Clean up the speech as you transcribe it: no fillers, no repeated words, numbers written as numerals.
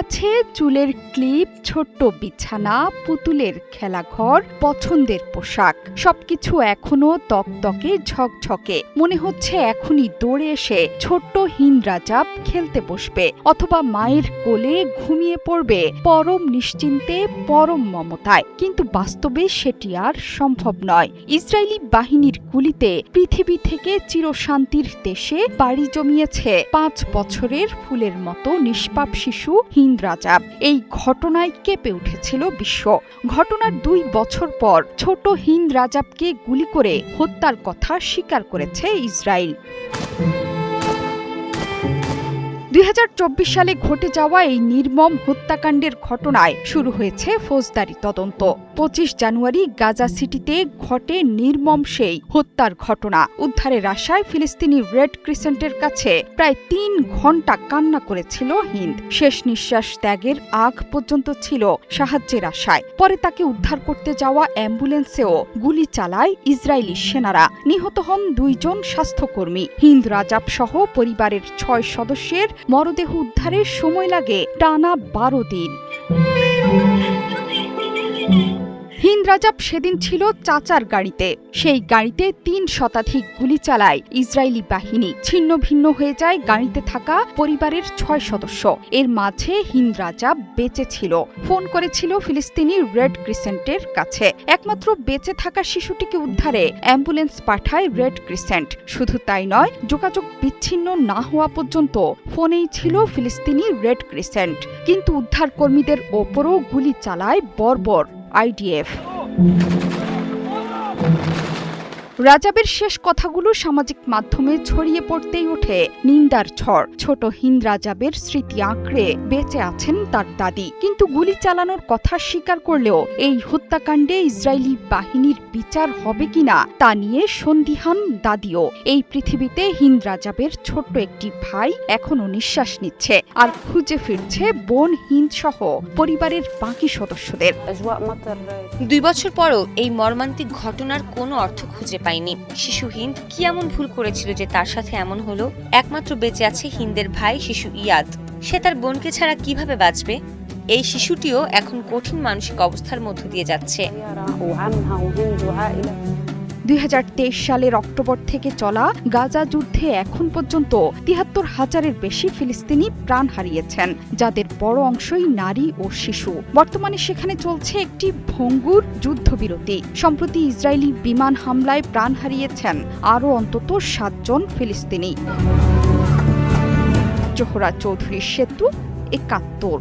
আছে চুলের ক্লিপ, ছোট্ট বিছানা, পুতুলের খেলাঘর, পছন্দের পোশাক। সবকিছু এখনো তকতকে ঝকঝকে। মনে হচ্ছে এখনই দৌড়ে এসে ছোট্ট হিন্দ রাজাব খেলতে বসবে, অথবা মায়ের কোলে ঘুমিয়ে পড়বে পরম নিশ্চিন্তে, পরম মমতায়। কিন্তু বাস্তবে সেটি আর সম্ভব নয়। ইসরায়েলি বাহিনীর গুলিতে পৃথিবী থেকে চিরশান্তির দেশে পাড়ি জমিয়েছে 5 বছরের ফুলের মতো নিষ্পাপ শিশু হিন্দ রাজাব। এই ঘটনায় কেঁপে উঠেছিল বিশ্ব। ঘটনার 2 বছর পর ছোট হিন্দ রাজাবকে গুলি করে হত্যার কথা স্বীকার করেছে ইসরায়েল। 2024 সালে ঘটে যাওয়া এই নির্মম হত্যাকাণ্ডের ঘটনায় শুরু হয়েছে ফৌজদারি তদন্ত। 25 জানুয়ারি গাজা সিটিতে ঘটে নির্মম সেই হত্যার ঘটনা। উদ্ধারের আশায় ফিলিস্তিনি রেড ক্রিসেন্টের কাছে প্রায় 3 ঘণ্টা কান্না করেছিল হিন্দ। শেষ নিঃশ্বাস ত্যাগের আগ পর্যন্ত ছিল সাহায্যের আশায়। পরে তাকে উদ্ধার করতে যাওয়া অ্যাম্বুলেন্সেও গুলি চালায় ইসরায়েলি সেনারা। নিহত হন 2 জন স্বাস্থ্যকর্মী। হিন্দ রাজাব সহ পরিবারের 6 সদস্যের মরদেহ উদ্ধারের সময় লাগে টানা 12 দিন। হিন্দ রাজাব সেদিন ছিল চাচার গাড়িতে। সেই গাড়িতে 3 শতাধিক গুলি চালায় ইসরায়েলি বাহিনী। ছিন্ন ভিন্ন হয়ে যায় গাড়িতে থাকা পরিবারের 6 সদস্য। এর মাঝে হিন্দ রাজাব বেঁচে ছিল। ফোন করেছিল ফিলিস্তিনি রেড ক্রিসেন্টের কাছে। একমাত্র বেঁচে থাকা শিশুটিকে উদ্ধারে অ্যাম্বুলেন্স পাঠায় রেড ক্রিসেন্ট। শুধু তাই নয়, যোগাযোগ বিচ্ছিন্ন না হওয়া পর্যন্ত ফোনেই ছিল ফিলিস্তিনি রেড ক্রিসেন্ট। কিন্তু উদ্ধার কর্মীদের ওপরও গুলি চালায় বর্বর আইডিএফ। রাজাবের শেষ কথাগুলো সামাজিক মাধ্যমে ছড়িয়ে পড়তেই ওঠে নিন্দার ঝড়। ছোট হিন্দ রাজাবের স্মৃতি আঁকড়ে বেঁচে আছেন তার দাদি। কিন্তু গুলি চালানোর কথা স্বীকার করলেও এই হত্যাকাণ্ডে ইসরায়েলি বাহিনীর বিচার হবে কিনা তা নিয়ে সন্দিহান দাদিও। এই পৃথিবীতে হিন্দ রাজাবের ছোট্ট একটি ভাই এখনো নিঃশ্বাস নিচ্ছে, আর খুঁজে ফিরছে বোন হিন্দ সহ পরিবারের বাকি সদস্যদের। 2 বছর পরও এই মর্মান্তিক ঘটনার কোনো অর্থ খুঁজে পায়নি। শিশু হিন্দ কি এমন ভুল করেছিল যে তার সাথে এমন হলো? একমাত্র বেঁচে আছে হিন্দের ভাই শিশু ইয়াদ। সে তার বোনকে ছাড়া কিভাবে বাঁচবে? এই শিশুটিও এখন কঠিন মানসিক অবস্থার মধ্য দিয়ে যাচ্ছে। 2023 সালের অক্টোবর থেকে চলা গাজা যুদ্ধে এখন পর্যন্ত 73,000-এর বেশি ফিলিস্তিনি প্রাণ হারিয়েছেন, যাদের বড় অংশই নারী ও শিশু। বর্তমানে সেখানে চলছে একটি ভঙ্গুর যুদ্ধবিরতি। সম্প্রতি ইসরায়েলি বিমান হামলায় প্রাণ হারিয়েছেন আরও অন্তত 7 জন ফিলিস্তিনি। জোহরা চৌধুরী সেতু, 71।